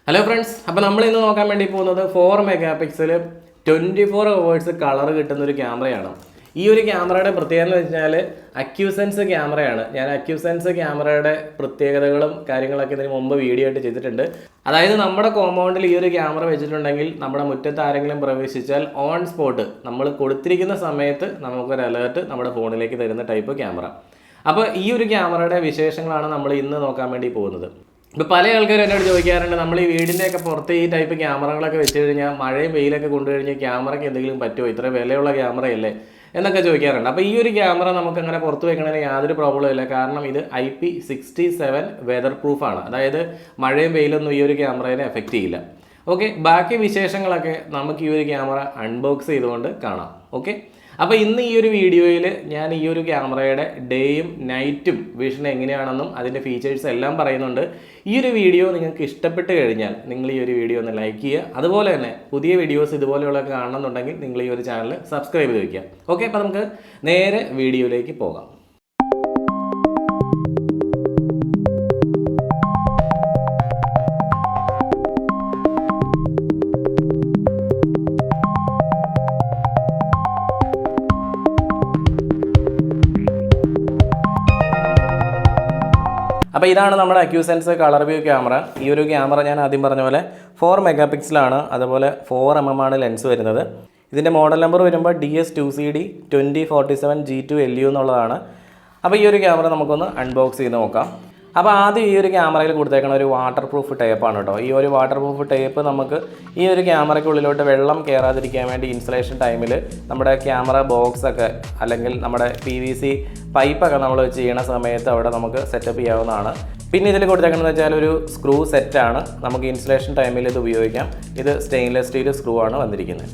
Hello friends, അപ്പോൾ നമ്മൾ ഇന്ന് നോക്കാൻ വേണ്ടി പോകുന്നത് 4 മെഗാപിക്സൽ 24 hours കളർ കിട്ടുന്ന ഒരു ക്യാമറയാണ്. ഈ ഒരു ക്യാമറയുടെ പ്രത്യേകത എന്ന് വെച്ചാൽ അക്യൂസെൻസ് ക്യാമറയാണ്. ഞാൻ അക്യൂസെൻസ് ക്യാമറയുടെ പ്രത്യേകതകളും കാര്യങ്ങളൊക്കെ ഇതിന് മുമ്പ് വീഡിയോ ആയിട്ട് ചെയ്തിട്ടുണ്ട്. അതായത് നമ്മുടെ കോമ്പൗണ്ടിൽ ഈ ഒരു ക്യാമറ വെച്ചിട്ടുണ്ടെങ്കിൽ നമ്മുടെ മുറ്റത്ത് ആരെങ്കിലും പ്രവേശിച്ചാൽ ഓൺ സ്പോട്ട് നമ്മൾ കൊടുത്തിരിക്കുന്ന സമയത്ത് നമുക്കൊരു അലേർട്ട് നമ്മുടെ ഫോണിലേക്ക് തരുന്ന ടൈപ്പ് ക്യാമറ. അപ്പോൾ ഈ ഒരു ക്യാമറയുടെ വിശേഷങ്ങളാണ് നമ്മൾ ഇന്ന് നോക്കാൻ വേണ്ടി പോകുന്നത്. ഇപ്പോൾ പല ആൾക്കാരും എന്നോട് ചോദിക്കാറുണ്ട്, നമ്മൾ ഈ വീടിൻ്റെയൊക്കെ പുറത്ത് ഈ ടൈപ്പ് ക്യാമറകളൊക്കെ വെച്ച് കഴിഞ്ഞാൽ മഴയും വെയിലൊക്കെ കൊണ്ടുകഴിഞ്ഞാൽ ക്യാമറയ്ക്ക് എന്തെങ്കിലും പറ്റുമോ, ഇത്ര വിലയുള്ള ക്യാമറയല്ലേ എന്നൊക്കെ ചോദിക്കാറുണ്ട്. അപ്പോൾ ഈ ഒരു ക്യാമറ നമുക്ക് അങ്ങനെ പുറത്ത് വെക്കണതിന് യാതൊരു പ്രോബ്ലം ഇല്ല. കാരണം ഇത് IP67 വെതർ പ്രൂഫാണ്. അതായത് മഴയും വെയിലൊന്നും ഈ ഒരു ക്യാമറയെ എഫക്റ്റ് ചെയ്യില്ല. ഓക്കെ, ബാക്കി വിശേഷങ്ങളൊക്കെ നമുക്ക് ഈ ഒരു ക്യാമറ അൺബോക്സ് ചെയ്തുകൊണ്ട് കാണാം. ഓക്കെ, അപ്പോൾ ഇന്ന് ഈ ഒരു വീഡിയോയിൽ ഞാൻ ഈ ഒരു ക്യാമറയുടെ ഡേയും നൈറ്റും വിഷൻ എങ്ങനെയാണെന്നും അതിൻ്റെ ഫീച്ചേഴ്സ് എല്ലാം പറയുന്നുണ്ട്. ഈ ഒരു വീഡിയോ നിങ്ങൾക്ക് ഇഷ്ടപ്പെട്ട് കഴിഞ്ഞാൽ നിങ്ങൾ ഈ ഒരു വീഡിയോ ഒന്ന് ലൈക്ക് ചെയ്യുക. അതുപോലെ തന്നെ പുതിയ വീഡിയോസ് ഇതുപോലെയുള്ള കാണണമെന്നുണ്ടെങ്കിൽ നിങ്ങൾ ഈ ഒരു ചാനൽ സബ്സ്ക്രൈബ് ചെയ്ത് വയ്ക്കുക. ഓക്കെ, അപ്പോൾ നമുക്ക് നേരെ വീഡിയോയിലേക്ക് പോകാം. അപ്പോൾ ഇതാണ് നമ്മുടെ അക്യൂസെൻസ് ColorVu ക്യാമറ. ഈ ഒരു ക്യാമറ ഞാൻ ആദ്യം പറഞ്ഞ പോലെ 4 മെഗാപിക്സലാണ്. അതുപോലെ 4mm ആണ് ലെൻസ് വരുന്നത്. ഇതിൻ്റെ മോഡൽ നമ്പർ വരുമ്പോൾ DS2CD 2047 G2LU എന്നുള്ളതാണ്. അപ്പോൾ ഈ ഒരു ക്യാമറ നമുക്കൊന്ന് അൺബോക്സ് ചെയ്ത് നോക്കാം. അപ്പോൾ ആദ്യം ഈ ഒരു ക്യാമറയിൽ കൊടുത്തേക്കുന്ന ഒരു വാട്ടർ പ്രൂഫ് ടേപ്പാണ് കേട്ടോ. ഈ ഒരു വാട്ടർ പ്രൂഫ് ടേപ്പ് നമുക്ക് ഈ ഒരു ക്യാമറയ്ക്കുള്ളിലോട്ട് വെള്ളം കയറാതിരിക്കാൻ വേണ്ടി ഇൻസ്റ്റലേഷൻ ടൈമിൽ നമ്മുടെ ക്യാമറ ബോക്സൊക്കെ അല്ലെങ്കിൽ നമ്മുടെ PVC പൈപ്പൊക്കെ നമ്മൾ ചെയ്യണ സമയത്ത് അവിടെ നമുക്ക് സെറ്റപ്പ് ചെയ്യാവുന്നതാണ്. പിന്നെ ഇതിൽ കൊടുത്തേക്കുന്നത് വെച്ചാൽ ഒരു സ്ക്രൂ സെറ്റാണ്. നമുക്ക് ഇൻസ്റ്റലേഷൻ ടൈമിൽ ഇത് ഉപയോഗിക്കാം. ഇത് സ്റ്റെയിൻലെസ് സ്റ്റീൽ സ്ക്രൂ ആണ് വന്നിരിക്കുന്നത്.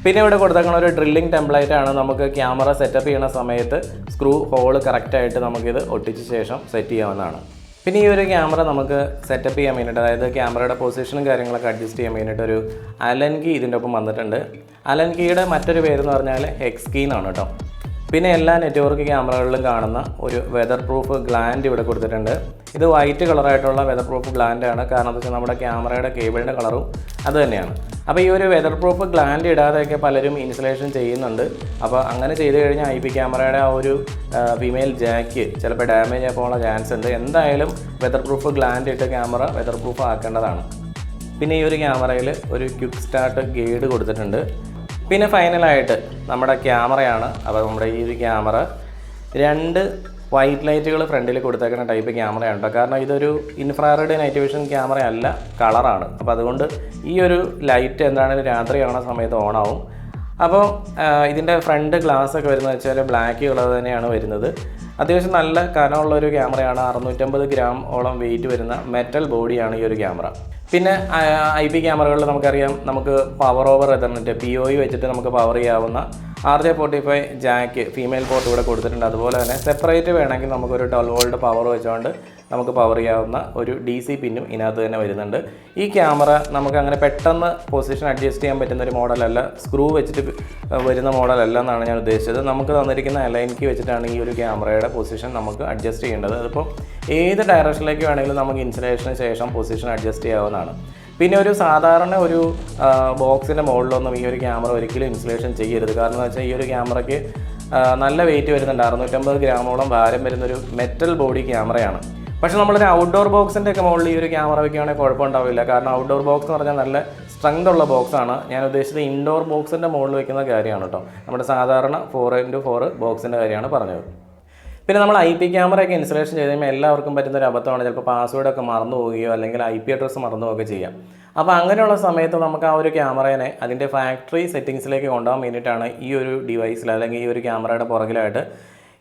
പിന്നെ ഇവിടെ കൊടുത്തേക്കുന്ന ഒരു ഡ്രില്ലിംഗ് ടെംപ്ലേറ്റ് ആണ്. നമുക്ക് ക്യാമറ സെറ്റപ്പ് ചെയ്യുന്ന സമയത്ത് സ്ക്രൂ ഹോള് കറക്റ്റായിട്ട് നമുക്കിത് ഒട്ടിച്ച ശേഷം സെറ്റ് ചെയ്യാവുന്നതാണ്. പിന്നെ ഈ ഒരു ക്യാമറ നമുക്ക് സെറ്റപ്പ് ചെയ്യാൻ വേണ്ടിയിട്ട്, അതായത് ക്യാമറയുടെ പൊസിഷനും കാര്യങ്ങളൊക്കെ അഡ്ജസ്റ്റ് ചെയ്യാൻ വേണ്ടിയിട്ട് ഒരു അലൻ കീ ഇതിൻ്റെ ഒപ്പം വന്നിട്ടുണ്ട്. അലൻ കീയുടെ മറ്റൊരു പേരെന്ന് പറഞ്ഞാൽ ഹെക്സ് കീ എന്നാണ് കേട്ടോ. പിന്നെ എല്ലാ നെറ്റ്വർക്ക് ക്യാമറകളിലും കാണുന്ന ഒരു വെതർ പ്രൂഫ് ഗ്ലാൻഡ് ഇവിടെ കൊടുത്തിട്ടുണ്ട്. ഇത് വൈറ്റ് കളറായിട്ടുള്ള വെതർ പ്രൂഫ് ഗ്ലാൻഡാണ്. കാരണം എന്താ വെച്ചാൽ നമ്മുടെ ക്യാമറയുടെ കേബിളിൻ്റെ കളറും അത് തന്നെയാണ്. അപ്പോൾ ഈ ഒരു വെതർ പ്രൂഫ് ഗ്ലാൻഡ് ഇടാതെയൊക്കെ പലരും ഇൻസ്റ്റലേഷൻ ചെയ്യുന്നുണ്ട്. അപ്പോൾ അങ്ങനെ ചെയ്ത് കഴിഞ്ഞാൽ IP ക്യാമറയുടെ ആ ഒരു ഫീമെയിൽ ജാക്ക് ചിലപ്പോൾ ഡാമേജ് ആകാനുള്ള ചാൻസ് ഉണ്ട്. എന്തായാലും വെതർ പ്രൂഫ് ഗ്ലാൻഡ് ഇട്ട് ക്യാമറ വെതർ പ്രൂഫ് ആക്കേണ്ടതാണ്. പിന്നെ ഈ ഒരു ക്യാമറയിൽ ഒരു ക്വിക്ക് സ്റ്റാർട്ട് ഗൈഡ് കൊടുത്തിട്ടുണ്ട്. പിന്നെ ഫൈനലായിട്ട് നമ്മുടെ ക്യാമറയാണ്. അപ്പോൾ നമ്മുടെ ഈ ഒരു ക്യാമറ 2 വൈറ്റ് ലൈറ്റുകൾ ഫ്രണ്ടിൽ കൊടുത്തേക്കുന്ന ടൈപ്പ് ക്യാമറയാണ് കേട്ടോ. കാരണം ഇതൊരു ഇൻഫ്രാറെഡ് നൈറ്റ് വിഷൻ ക്യാമറ അല്ല, കളറാണ്. അപ്പോൾ അതുകൊണ്ട് ഈ ഒരു ലൈറ്റ് എന്താണെങ്കിലും രാത്രി കാണുന്ന സമയത്ത് ഓണാവും. അപ്പോൾ ഇതിൻ്റെ ഫ്രണ്ട് ഗ്ലാസ് ഒക്കെ വരുന്നത് വെച്ചാൽ ബ്ലാക്ക് കളർ തന്നെയാണ് വരുന്നത്. അത്യാവശ്യം നല്ല കനമുള്ളൊരു ക്യാമറയാണ്. 650 ഗ്രാം ഓളം വെയിറ്റ് വരുന്ന മെറ്റൽ ബോഡിയാണ് ഈ ഒരു ക്യാമറ. പിന്നെ IP ക്യാമറകളിൽ നമുക്കറിയാം, നമുക്ക് പവർ ഓവർ എതർനെറ്റ് POE വെച്ചിട്ട് നമുക്ക് പവർ ചെയ്യാവുന്ന RJ45 ജാക്ക് ഫീമെയിൽ പോർട്ട് ഇവിടെ കൊടുത്തിട്ടുണ്ട്. അതുപോലെ തന്നെ സെപ്പറേറ്റ് വേണമെങ്കിൽ നമുക്കൊരു 12 വോൾട്ട് പവർ വെച്ചുകൊണ്ട് നമുക്ക് പവർ ചെയ്യാവുന്ന ഒരു DC പിന്നും ഇതിനകത്ത് തന്നെ വരുന്നുണ്ട്. ഈ ക്യാമറ നമുക്ക് അങ്ങനെ പെട്ടെന്ന് പൊസിഷൻ അഡ്ജസ്റ്റ് ചെയ്യാൻ പറ്റുന്ന ഒരു മോഡലല്ല, സ്ക്രൂ വെച്ചിട്ട് വരുന്ന മോഡലല്ല എന്നാണ് ഞാൻ ഉദ്ദേശിച്ചത്. നമുക്ക് തന്നിരിക്കുന്ന അലൈൻ കീ വെച്ചിട്ടാണ് ഈ ഒരു ക്യാമറയുടെ പൊസിഷൻ നമുക്ക് അഡ്ജസ്റ്റ് ചെയ്യേണ്ടത്. അതിപ്പോൾ ഏത് ഡയറക്ഷനിലേക്ക് വേണമെങ്കിലും നമുക്ക് ഇൻസ്റ്റലേഷന് ശേഷം പൊസിഷൻ അഡ്ജസ്റ്റ് ചെയ്യാവുന്നതാണ്. പിന്നെ ഒരു സാധാരണ ഒരു ബോക്സിൻ്റെ മുകളിലൊന്നും ഈ ഒരു ക്യാമറ ഒരിക്കലും ഇൻസ്റ്റലേഷൻ ചെയ്യരുത്. കാരണം എന്ന് വെച്ചാൽ ഈ ഒരു ക്യാമറയ്ക്ക് നല്ല വെയിറ്റ് വരുന്നുണ്ട്. 650 ഗ്രാമോളം ഭാരം വരുന്നൊരു മെറ്റൽ ബോഡി ക്യാമറയാണ്. പക്ഷേ നമ്മളൊരു ഔട്ട്ഡോർ ബോക്സിൻ്റെ ഒക്കെ മുകളിൽ ഈ ഒരു ക്യാമറ വയ്ക്കുകയാണെങ്കിൽ കുഴപ്പമുണ്ടാവില്ല. കാരണം ഔട്ട്ഡോർ ബോക്സ് എന്ന് പറഞ്ഞാൽ നല്ല സ്ട്രെങ്ത് ഉള്ള ബോക്സാണ്. ഞാൻ ഉദ്ദേശിച്ചത് ഇൻഡോർ ബോക്സിൻ്റെ മുകളിൽ വയ്ക്കുന്ന കാര്യമാണ് കേട്ടോ. നമ്മുടെ സാധാരണ 4x4 ബോക്സിൻ്റെ കാര്യമാണ് പറഞ്ഞത്. പിന്നെ നമ്മൾ IP ക്യാമറയൊക്കെ ഇൻസ്റ്റലേഷൻ ചെയ്ത് കഴിയുമ്പോൾ എല്ലാവർക്കും പറ്റുന്ന ഒരു അബദ്ധമാണ് ചിലപ്പോൾ പാസ്വേഡൊക്കെ മറന്നു പോവുകയോ അല്ലെങ്കിൽ IP അഡ്രസ്സ് മറന്നു പോവുകയോ ചെയ്യാം. അപ്പോൾ അങ്ങനെയുള്ള സമയത്ത് നമുക്ക് ആ ഒരു ക്യാമറേനെ അതിൻ്റെ ഫാക്ടറി സെറ്റിങ്സിലേക്ക് കൊണ്ടുപോകാൻ വേണ്ടിയിട്ടാണ് ഈ ഒരു ഡിവൈസിൽ അല്ലെങ്കിൽ ഈ ഒരു ക്യാമറയുടെ പുറകിലായിട്ട്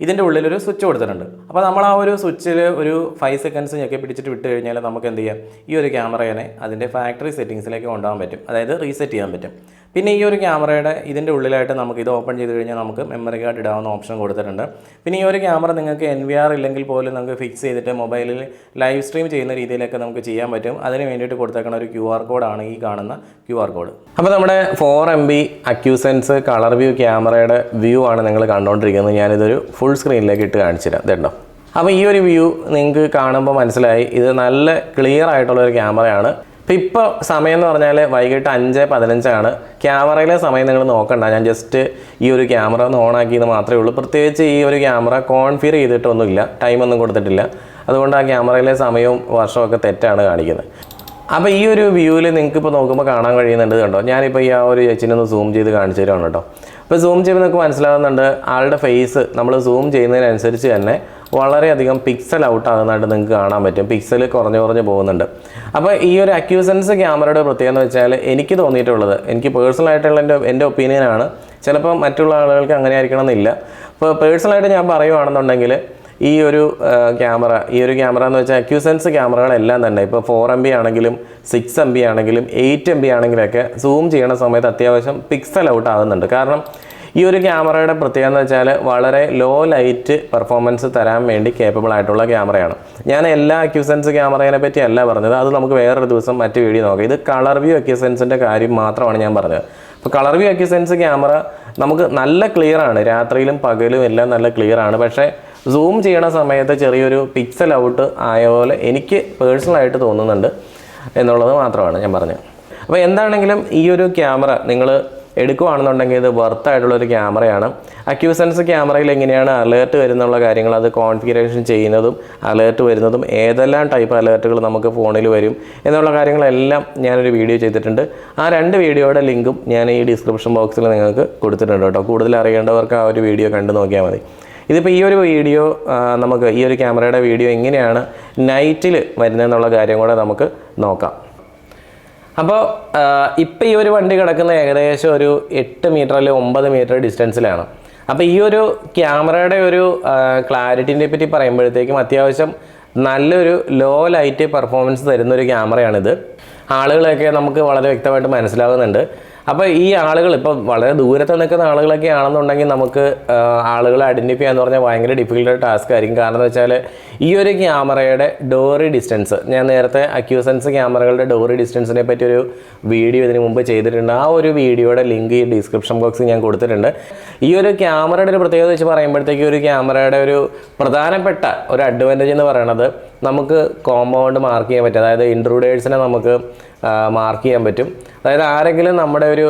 ഇതിൻ്റെ ഉള്ളിലൊരു സ്വിച്ച് കൊടുത്തിട്ടുണ്ട്. അപ്പോൾ നമ്മൾ ആ ഒരു സ്വിച്ചിൽ ഒരു 5 സെക്കൻഡ്സ് ഞെക്കി പിടിച്ചിട്ട് വിട്ട് കഴിഞ്ഞാൽ നമുക്ക് എന്ത് ചെയ്യാം, ഈ ഒരു ക്യാമറേനെ അതിൻ്റെ ഫാക്ടറി സെറ്റിങ്സിലേക്ക് കൊണ്ടുപോകാൻ പറ്റും, അതായത് റീസെറ്റ് ചെയ്യാൻ പറ്റും. പിന്നെ ഈ ഒരു ക്യാമറയുടെ ഇതിൻ്റെ ഉള്ളിലായിട്ട് നമുക്ക് ഇത് ഓപ്പൺ ചെയ്ത് കഴിഞ്ഞാൽ നമുക്ക് മെമ്മറി കാർഡ് ഇടാവുന്ന ഓപ്ഷൻ കൊടുത്തിട്ടുണ്ട്. പിന്നെ ഈ ഒരു ക്യാമറ നിങ്ങൾക്ക് NVR ഇല്ലെങ്കിൽ പോലും നമുക്ക് ഫിക്സ് ചെയ്തിട്ട് മൊബൈലിൽ ലൈവ് സ്ട്രീം ചെയ്യുന്ന രീതിയിലൊക്കെ നമുക്ക് ചെയ്യാൻ പറ്റും. അതിന് വേണ്ടിയിട്ട് കൊടുത്തേക്കുന്ന ഒരു QR കോഡാണ് ഈ കാണുന്ന QR കോഡ്. അപ്പോൾ നമ്മുടെ 4MB അക്യൂസെൻസ് ColorVu ക്യാമറയുടെ വ്യൂ ആണ് നിങ്ങൾ കണ്ടുകൊണ്ടിരിക്കുന്നത്. ഞാനിതൊരു ഫുൾ സ്ക്രീനിലേക്ക് ഇട്ട് കാണിച്ചു തരാം. ഇതുണ്ടോ, അപ്പോൾ ഈ ഒരു വ്യൂ നിങ്ങൾക്ക് കാണുമ്പോൾ മനസ്സിലായി ഇത് നല്ല ക്ലിയർ ആയിട്ടുള്ളൊരു ക്യാമറയാണ്. ഇപ്പോൾ സമയം എന്ന് പറഞ്ഞാൽ വൈകിട്ട് 5:15 ക്യാമറയിലെ സമയം നിങ്ങൾ നോക്കണ്ട, ഞാൻ ജസ്റ്റ് ഈ ഒരു ക്യാമറ ഒന്ന് ഓണാക്കിയെന്ന് മാത്രമേ ഉള്ളൂ. പ്രത്യേകിച്ച് ഈ ഒരു ക്യാമറ കോൺഫിഗർ ചെയ്തിട്ടൊന്നുമില്ല, ടൈമൊന്നും കൊടുത്തിട്ടില്ല. അതുകൊണ്ട് ആ ക്യാമറയിലെ സമയവും വർഷമൊക്കെ തെറ്റാണ് കാണിക്കുന്നത്. അപ്പോൾ ഈ ഒരു വ്യൂവിൽ നിങ്ങൾക്ക് ഇപ്പോൾ നോക്കുമ്പോൾ കാണാൻ കഴിയുന്നുണ്ട് കണ്ടോ. ഞാനിപ്പോൾ ഈ ആ ഒരു ചേച്ചിനെ ഒന്ന് സൂം ചെയ്ത് കാണിച്ചു തരാണ് കേട്ടോ. അപ്പോൾ സൂം ചെയ്യുമ്പോൾ നിങ്ങൾക്ക് മനസ്സിലാകുന്നുണ്ട് ആളുടെ ഫേസ് നമ്മൾ സൂം ചെയ്യുന്നതിനനുസരിച്ച് തന്നെ വളരെയധികം പിക്സൽ ഔട്ട് ആകുന്നതായിട്ട് നിങ്ങൾക്ക് കാണാൻ പറ്റും. പിക്സൽ കുറഞ്ഞ് പോകുന്നുണ്ട്. അപ്പോൾ ഈ ഒരു അക്യൂസെൻസ് ക്യാമറയുടെ പ്രത്യേകത എന്ന് വെച്ചാൽ എനിക്ക് തോന്നിയിട്ടുള്ളത്, എനിക്ക് പേഴ്സണലായിട്ടുള്ള എൻ്റെ ഒപ്പീനിയനാണ്, ചിലപ്പോൾ മറ്റുള്ള ആളുകൾക്ക് അങ്ങനെ ആയിരിക്കണം എന്നില്ല. അപ്പോൾ പേഴ്സണലായിട്ട് ഞാൻ പറയുകയാണെന്നുണ്ടെങ്കിൽ ഈ ഒരു ക്യാമറ എന്ന് വെച്ചാൽ അക്യൂസെൻസ് ക്യാമറകളെല്ലാം തന്നെ ഇപ്പോൾ 4 MB ആണെങ്കിലും 6 MB ആണെങ്കിലും 8 MB ആണെങ്കിലൊക്കെ സൂം ചെയ്യണ സമയത്ത് അത്യാവശ്യം പിക്സൽ ഔട്ട് ആകുന്നുണ്ട്. കാരണം ഈ ഒരു ക്യാമറയുടെ പ്രത്യേകത എന്ന് വെച്ചാൽ വളരെ ലോ ലൈറ്റ് പെർഫോമൻസ് തരാൻ വേണ്ടി കേപ്പബിൾ ആയിട്ടുള്ള ക്യാമറയാണ്. ഞാൻ എല്ലാ അക്യൂസെൻസ് ക്യാമറയെ പറ്റി അല്ല പറഞ്ഞത്, അത് നമുക്ക് വേറൊരു ദിവസം മറ്റു വീഡിയോ നോക്കാം. ഇത് ColorVu അക്യൂസെൻസിൻ്റെ കാര്യം മാത്രമാണ് ഞാൻ പറഞ്ഞത്. അപ്പോൾ ColorVu അക്യൂസെൻസ് ക്യാമറ നമുക്ക് നല്ല ക്ലിയർ ആണ്, രാത്രിയിലും പകലും എല്ലാം നല്ല ക്ലിയർ ആണ്. പക്ഷേ സൂം ചെയ്യണ സമയത്ത് ചെറിയൊരു പിക്സൽ ഔട്ട് ആയ പോലെ എനിക്ക് പേഴ്സണലായിട്ട് തോന്നുന്നുണ്ട് എന്നുള്ളത് മാത്രമാണ് ഞാൻ പറഞ്ഞത്. അപ്പോൾ എന്താണെങ്കിലും ഈ ഒരു ക്യാമറ നിങ്ങൾ എടുക്കുകയാണെന്നുണ്ടെങ്കിൽ ഇത് വർത്തായിട്ടുള്ളൊരു ക്യാമറയാണ്. അക്യൂസെൻസ് ക്യാമറയിൽ എങ്ങനെയാണ് അലേർട്ട് വരുന്നുള്ള കാര്യങ്ങൾ, അത് കോൺഫിഗറേഷൻ ചെയ്യുന്നതും അലേർട്ട് വരുന്നതും ഏതെല്ലാം ടൈപ്പ് അലേർട്ടുകൾ നമുക്ക് ഫോണിൽ വരും എന്നുള്ള കാര്യങ്ങളെല്ലാം ഞാനൊരു വീഡിയോ ചെയ്തിട്ടുണ്ട്. ആ 2 വീഡിയോയുടെ ലിങ്കും ഞാൻ ഈ ഡിസ്ക്രിപ്ഷൻ ബോക്സിൽ നിങ്ങൾക്ക് കൊടുത്തിട്ടുണ്ട് കേട്ടോ. കൂടുതൽ അറിയേണ്ടവർക്ക് ആ ഒരു വീഡിയോ കണ്ടു നോക്കിയാൽ മതി. ഇതിപ്പോൾ ഈ ഒരു വീഡിയോ നമുക്ക് ഈ ഒരു ക്യാമറയുടെ വീഡിയോ എങ്ങനെയാണ് നൈറ്റിൽ വരുന്നതെന്നുള്ള കാര്യം കൂടെ നമുക്ക് നോക്കാം. അപ്പോൾ ഇപ്പോൾ ഈ ഒരു വണ്ടി കിടക്കുന്ന ഏകദേശം ഒരു 8 മീറ്റർ അല്ലെങ്കിൽ 9 മീറ്റർ ഡിസ്റ്റൻസിലാണ്. അപ്പോൾ ഈ ഒരു ക്യാമറയുടെ ഒരു ക്ലാരിറ്റിനെ പറ്റി പറയുമ്പോഴത്തേക്കും അത്യാവശ്യം നല്ലൊരു ലോ ലൈറ്റ് പെർഫോമൻസ് തരുന്നൊരു ക്യാമറയാണിത്. ആളുകളൊക്കെ നമുക്ക് വളരെ വ്യക്തമായിട്ട് മനസ്സിലാകുന്നുണ്ട്. അപ്പോൾ ഈ ആളുകൾ ഇപ്പോൾ വളരെ ദൂരത്ത് നിൽക്കുന്ന ആളുകളൊക്കെ ആണെന്നുണ്ടെങ്കിൽ നമുക്ക് ആളുകളെ ഐഡൻറ്റിഫൈ ചെയ്യാന്ന് പറഞ്ഞാൽ ഭയങ്കര ഡിഫിക്കൽട്ട് ടാസ്ക് ആയിരിക്കും. കാരണം എന്ന് വെച്ചാൽ ഈ ഒരു ക്യാമറയുടെ ഡോറി ഡിസ്റ്റൻസ്, ഞാൻ നേരത്തെ അക്യൂസെൻസ് ക്യാമറകളുടെ ഡോറി ഡിസ്റ്റൻസിനെ പറ്റി ഒരു വീഡിയോ ഇതിന് മുമ്പ് ചെയ്തിട്ടുണ്ട്. ആ ഒരു വീഡിയോയുടെ ലിങ്ക് ഈ ഡിസ്ക്രിപ്ഷൻ ബോക്സിൽ ഞാൻ കൊടുത്തിട്ടുണ്ട്. ഈ ഒരു ക്യാമറയുടെ ഒരു പ്രത്യേകത വെച്ച് പറയുമ്പോഴത്തേക്കും ഒരു ക്യാമറയുടെ ഒരു പ്രധാനപ്പെട്ട ഒരു അഡ്വാൻറ്റേജ് എന്ന് പറയുന്നത് നമുക്ക് കോമ്പൗണ്ട് മാർക്ക് ചെയ്യാൻ പറ്റും. അതായത് ഇൻട്രൂഡേഴ്സിനെ നമുക്ക് മാർക്ക് ചെയ്യാൻ പറ്റും. അതായത് ആരെങ്കിലും നമ്മുടെ ഒരു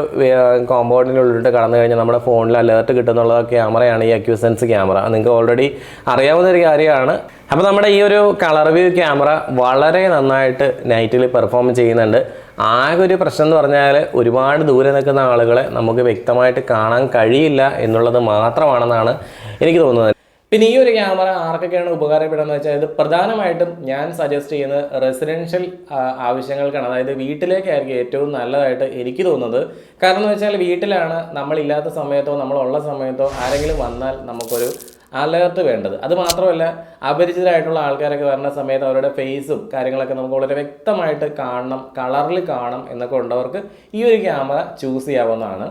കോമ്പൗണ്ടിനുള്ളിട്ട് കടന്നു കഴിഞ്ഞാൽ നമ്മുടെ ഫോണിൽ അലേർട്ട് കിട്ടുന്നുള്ള ക്യാമറയാണ് ഈ അക്യൂസെൻസ് ക്യാമറ. നിങ്ങൾക്ക് ഓൾറെഡി അറിയാവുന്നൊരു കാര്യമാണ്. അപ്പോൾ നമ്മുടെ ഈ ഒരു ColorVu ക്യാമറ വളരെ നന്നായിട്ട് നൈറ്റിൽ പെർഫോം ചെയ്യുന്നുണ്ട്. ആകെ ഒരു പ്രശ്നം എന്ന് പറഞ്ഞാൽ ഒരുപാട് ദൂരെ നിൽക്കുന്ന ആളുകളെ നമുക്ക് വ്യക്തമായിട്ട് കാണാൻ കഴിയില്ല എന്നുള്ളത് മാത്രമാണെന്നാണ് എനിക്ക് തോന്നുന്നത്. പിന്നെ ഈ ഒരു ക്യാമറ ആർക്കൊക്കെയാണ് ഉപകാരപ്പെടുന്നത് വെച്ചാൽ ഇത് പ്രധാനമായിട്ടും ഞാൻ സജസ്റ്റ് ചെയ്യുന്നത് റെസിഡൻഷ്യൽ ആവശ്യങ്ങൾക്കാണ്. അതായത് വീട്ടിലേക്കായിരിക്കും ഏറ്റവും നല്ലതായിട്ട് എനിക്ക് തോന്നുന്നത്. കാരണം എന്ന് വെച്ചാൽ വീട്ടിലാണ് നമ്മളില്ലാത്ത സമയത്തോ നമ്മളുള്ള സമയത്തോ ആരെങ്കിലും വന്നാൽ നമുക്കൊരു അലേർട്ട് വേണ്ടത്. അത് മാത്രമല്ല അപരിചിതരായിട്ടുള്ള ആൾക്കാരൊക്കെ വരുന്ന സമയത്ത് അവരുടെ ഫേസും കാര്യങ്ങളൊക്കെ നമുക്ക് വളരെ വ്യക്തമായിട്ട് കാണണം, കളറിൽ കാണണം എന്നൊക്കെ ഉള്ളവർക്ക് ഈ ഒരു ക്യാമറ ചൂസ് ചെയ്യാവുന്നതാണ്.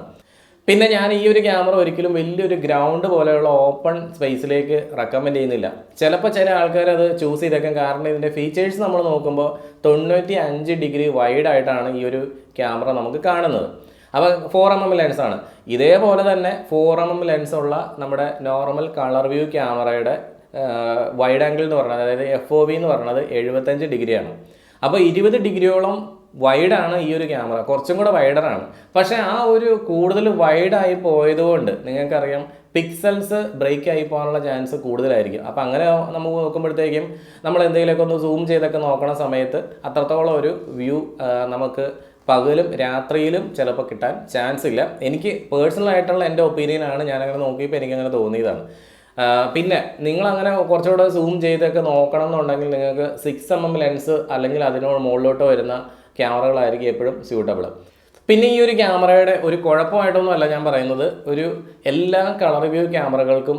പിന്നെ ഞാൻ ഈ ഒരു ക്യാമറ ഒരിക്കലും വലിയൊരു ഗ്രൗണ്ട് പോലെയുള്ള ഓപ്പൺ സ്പേസിലേക്ക് റെക്കമെൻഡ് ചെയ്യുന്നില്ല. ചിലപ്പോൾ ചില ആൾക്കാർ അത് ചൂസ് ചെയ്തേക്കാം. കാരണം ഇതിൻ്റെ ഫീച്ചേഴ്സ് നമ്മൾ നോക്കുമ്പോൾ 95 ഡിഗ്രി വൈഡായിട്ടാണ് ഈ ഒരു ക്യാമറ നമുക്ക് കാണുന്നത്. അപ്പോൾ 4mm ലെൻസാണ്. ഇതേപോലെ തന്നെ 4mm ലെൻസുള്ള നമ്മുടെ നോർമൽ ColorVu ക്യാമറയുടെ വൈഡ് ആംഗിൾ എന്ന് പറയുന്നത്, അതായത് FOV എന്ന് പറയുന്നത് 75 ഡിഗ്രിയാണ്. അപ്പോൾ 20 ഡിഗ്രിയോളം വൈഡാണ് ഈ ഒരു ക്യാമറ, കുറച്ചും കൂടെ വൈഡറാണ്. പക്ഷേ ആ ഒരു കൂടുതൽ വൈഡായി പോയതുകൊണ്ട് നിങ്ങൾക്കറിയാം പിക്സൽസ് ബ്രേക്ക് ആയി പോകാനുള്ള ചാൻസ് കൂടുതലായിരിക്കും. അപ്പോൾ അങ്ങനെ നമുക്ക് നോക്കുമ്പോഴത്തേക്കും നമ്മൾ എന്തെങ്കിലുമൊക്കെ ഒന്ന് സൂം ചെയ്തൊക്കെ നോക്കണ സമയത്ത് അത്രത്തോളം ഒരു വ്യൂ നമുക്ക് പകലും രാത്രിയിലും ചിലപ്പോൾ കിട്ടാൻ ചാൻസ് ഇല്ല. എനിക്ക് പേഴ്സണലായിട്ടുള്ള എൻ്റെ ഒപ്പീനിയനാണ്, ഞാനങ്ങനെ നോക്കിയപ്പോൾ എനിക്കങ്ങനെ തോന്നിയതാണ്. പിന്നെ നിങ്ങളങ്ങനെ കുറച്ചുകൂടെ സൂം ചെയ്തൊക്കെ നോക്കണം എന്നുണ്ടെങ്കിൽ നിങ്ങൾക്ക് 6mm ലെൻസ് അല്ലെങ്കിൽ അതിനോട് മുകളിലോട്ട് വരുന്ന ക്യാമറകളായിരിക്കും എപ്പോഴും സ്യൂട്ടബിൾ. പിന്നെ ഈ ഒരു ക്യാമറയുടെ ഒരു കുഴപ്പമായിട്ടൊന്നുമല്ല ഞാൻ പറയുന്നത്, ഒരു എല്ലാ ColorVu ക്യാമറകൾക്കും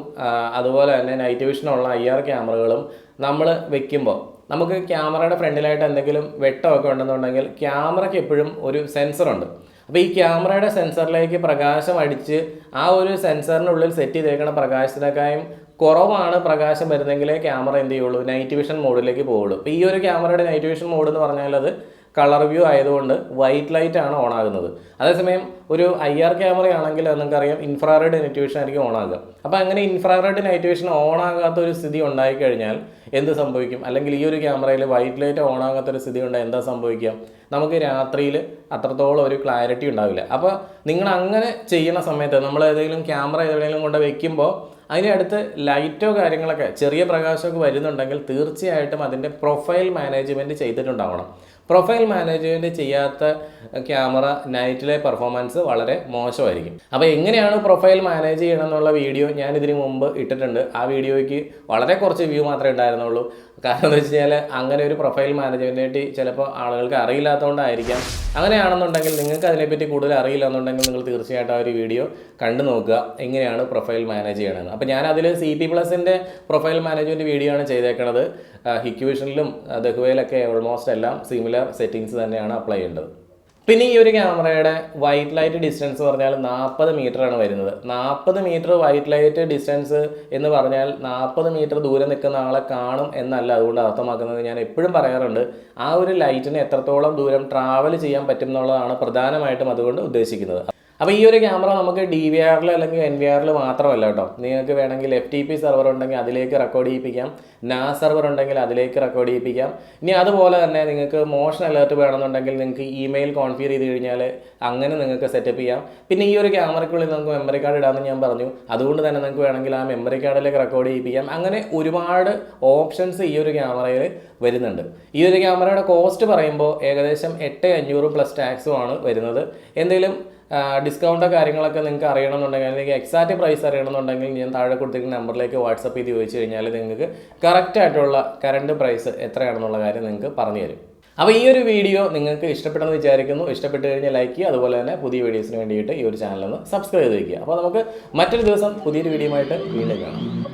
അതുപോലെ തന്നെ നൈറ്റ് വിഷനുള്ള IR ക്യാമറകളും നമ്മൾ വെക്കുമ്പോൾ നമുക്ക് ക്യാമറയുടെ ഫ്രണ്ടിലായിട്ട് എന്തെങ്കിലും വെട്ടമൊക്കെ ഉണ്ടെന്നുണ്ടെങ്കിൽ ക്യാമറയ്ക്ക് എപ്പോഴും ഒരു സെൻസറുണ്ട്. അപ്പോൾ ഈ ക്യാമറയുടെ സെൻസറിലേക്ക് പ്രകാശം അടിച്ച് ആ ഒരു സെൻസറിനുള്ളിൽ സെറ്റ് ചെയ്തേക്കുന്ന പ്രകാശത്തിനേക്കാളും കുറവാണ് പ്രകാശം വരുന്നെങ്കിലേ ക്യാമറ എന്ത് ചെയ്യുള്ളൂ, നൈറ്റ് വിഷൻ മോഡിലേക്ക് പോവുള്ളൂ. അപ്പോൾ ഈ ഒരു ക്യാമറയുടെ നൈറ്റ് വിഷൻ മോഡ് എന്ന് പറഞ്ഞാൽ അത് ColorVu ആയതുകൊണ്ട് വൈറ്റ് ലൈറ്റ് ആണ് ഓൺ ആകുന്നത്. അതേസമയം ഒരു IR ക്യാമറയാണെങ്കിൽ അത് നിങ്ങൾക്കറിയാം ഇൻഫ്രാറെഡ് നൈറ്റ് വിഷൻ ആയിരിക്കും ഓൺ ആകുക. അപ്പോൾ അങ്ങനെ ഇൻഫ്രാറെഡ് നൈറ്റ് വിഷൻ ഓൺ ആകാത്ത ഒരു സ്ഥിതി ഉണ്ടായിക്കഴിഞ്ഞാൽ എന്ത് സംഭവിക്കും? അല്ലെങ്കിൽ ഈ ഒരു ക്യാമറയിൽ വൈറ്റ് ലൈറ്റ് ഓൺ ആകാത്തൊരു സ്ഥിതി ഉണ്ടായി എന്താ സംഭവിക്കുക? നമുക്ക് രാത്രിയിൽ അത്രത്തോളം ഒരു ക്ലാരിറ്റി ഉണ്ടാവില്ല. അപ്പോൾ നിങ്ങൾ അങ്ങനെ ചെയ്യുന്ന സമയത്ത് നമ്മൾ ഏതെങ്കിലും ക്യാമറ എവിടെയെങ്കിലും കൊണ്ട് വയ്ക്കുമ്പോൾ അതിൻ്റെ അടുത്ത് ലൈറ്റോ കാര്യങ്ങളൊക്കെ ചെറിയ പ്രകാശമൊക്കെ വരുന്നുണ്ടെങ്കിൽ തീർച്ചയായിട്ടും അതിൻ്റെ പ്രൊഫൈൽ മാനേജ്മെൻറ്റ് ചെയ്തിട്ടുണ്ടാവണം. പ്രൊഫൈൽ മാനേജ്മെൻറ്റ് ചെയ്യാത്ത ക്യാമറ നൈറ്റിലെ പെർഫോമൻസ് വളരെ മോശമായിരിക്കും. അപ്പോൾ എങ്ങനെയാണ് പ്രൊഫൈൽ മാനേജ് ചെയ്യണം എന്നുള്ള വീഡിയോ ഞാൻ ഇതിന് മുമ്പ് ഇട്ടിട്ടുണ്ട്. ആ വീഡിയോയ്ക്ക് വളരെ കുറച്ച് വ്യൂ മാത്രമേ ഉണ്ടായിരുന്നുള്ളൂ. കാരണം എന്താ വെച്ച് കഴിഞ്ഞാൽ അങ്ങനെ ഒരു പ്രൊഫൈൽ മാനേജ്മെൻറ്റ് ചിലപ്പോൾ ആളുകൾക്ക് അറിയില്ലാത്തതുകൊണ്ടായിരിക്കാം. അങ്ങനെയാണെന്നുണ്ടെങ്കിൽ നിങ്ങൾക്ക് അതിനെപ്പറ്റി കൂടുതൽ അറിയില്ല എന്നുണ്ടെങ്കിൽ നിങ്ങൾ തീർച്ചയായിട്ടും ആ ഒരു വീഡിയോ കണ്ടു നോക്കുക, എങ്ങനെയാണ് പ്രൊഫൈൽ മാനേജ് ചെയ്യണമെന്ന്. അപ്പോൾ ഞാൻ അതിൽ CP+ൻ്റെ പ്രൊഫൈൽ മാനേജ്മെൻറ്റ് വീഡിയോ ആണ് ചെയ്തേക്കുന്നത്. ഹിക്വിഷനിലും ദഹുവയിലൊക്കെ ഓൾമോസ്റ്റ് എല്ലാം സിമിലർ സെറ്റിങ്സ് തന്നെയാണ് അപ്ലൈ ചെയ്യേണ്ടത്. പിന്നെ ഈ ഒരു ക്യാമറയുടെ വൈറ്റ് ലൈറ്റ് ഡിസ്റ്റൻസ് പറഞ്ഞാൽ 40 മീറ്ററാണ് വരുന്നത്. 40 മീറ്റർ വൈറ്റ് ലൈറ്റ് ഡിസ്റ്റൻസ് എന്ന് പറഞ്ഞാൽ 40 മീറ്റർ ദൂരെ നിൽക്കുന്ന ആളെ കാണും എന്നല്ല അതുകൊണ്ട് അർത്ഥമാക്കുന്നത്. ഞാൻ എപ്പോഴും പറയാറുണ്ട്, ആ ഒരു ലൈറ്റിന് എത്രത്തോളം ദൂരം ട്രാവൽ ചെയ്യാൻ പറ്റും എന്നുള്ളതാണ് പ്രധാനമായിട്ടും അതുകൊണ്ട് ഉദ്ദേശിക്കുന്നത്. അപ്പോൾ ഈ ഒരു ക്യാമറ നമുക്ക് DVRൽ അല്ലെങ്കിൽ NVRൽ മാത്രമല്ല കേട്ടോ. നിങ്ങൾക്ക് വേണമെങ്കിൽ FTP സെർവർ ഉണ്ടെങ്കിൽ അതിലേക്ക് റെക്കോർഡ് ചെയ്യിപ്പിക്കാം, NAS സെർവർ ഉണ്ടെങ്കിൽ അതിലേക്ക് റെക്കോർഡ് ചെയ്യിപ്പിക്കാം. ഇനി അതുപോലെ തന്നെ നിങ്ങൾക്ക് മോഷൻ അലേർട്ട് വേണമെന്നുണ്ടെങ്കിൽ നിങ്ങൾക്ക് ഇമെയിൽ കോൺഫിഗർ ചെയ്ത് കഴിഞ്ഞാൽ അങ്ങനെ നിങ്ങൾക്ക് സെറ്റപ്പ് ചെയ്യാം. പിന്നെ ഈ ഒരു ക്യാമറയ്ക്കുള്ളിൽ നമുക്ക് മെമ്മറി കാർഡ് ഇടാമെന്ന് ഞാൻ പറഞ്ഞു. അതുകൊണ്ട് തന്നെ നിങ്ങൾക്ക് വേണമെങ്കിൽ ആ മെമ്മറി കാർഡിലേക്ക് റെക്കോർഡ് ചെയ്യിപ്പിക്കാം. അങ്ങനെ ഒരുപാട് ഓപ്ഷൻസ് ഈ ഒരു ക്യാമറയിൽ വരുന്നുണ്ട്. ഈ ഒരു ക്യാമറയുടെ കോസ്റ്റ് പറയുമ്പോൾ ഏകദേശം 8500 പ്ലസ് ടാക്സുമാണ് വരുന്നത്. എന്തെങ്കിലും ഡിസ്കൗണ്ടോ കാര്യങ്ങളൊക്കെ നിങ്ങൾക്ക് അറിയണമെന്നുണ്ടെങ്കിൽ അല്ലെങ്കിൽ എക്സാക്റ്റ് പ്രൈസ് അറിയണമെന്നുണ്ടെങ്കിൽ ഞാൻ താഴെ കൊടുത്തിരിക്കുന്ന നമ്പറിലേക്ക് വാട്സപ്പ് ചെയ്ത് ചോദിച്ചു കഴിഞ്ഞാൽ നിങ്ങൾക്ക് കറക്റ്റായിട്ടുള്ള കറണ്ട് പ്രൈസ് എത്രയാണെന്നുള്ള കാര്യം നിങ്ങൾക്ക് പറഞ്ഞു തരും. അപ്പോൾ ഈ ഒരു വീഡിയോ നിങ്ങൾക്ക് ഇഷ്ടപ്പെട്ടെന്ന് വിചാരിക്കുന്നു. ഇഷ്ടപ്പെട്ട് കഴിഞ്ഞാൽ ലൈക്ക് ചെയ്യുക. അതുപോലെ തന്നെ പുതിയ വീഡിയോസിന് വേണ്ടിയിട്ട് ഈ ഒരു ചാനലൊന്ന് സബ്സ്ക്രൈബ് ചെയ്ത് വയ്ക്കുക. അപ്പോൾ നമുക്ക് മറ്റൊരു ദിവസം പുതിയൊരു വീഡിയോ ആയിട്ട് വീണ്ടും കാണാം.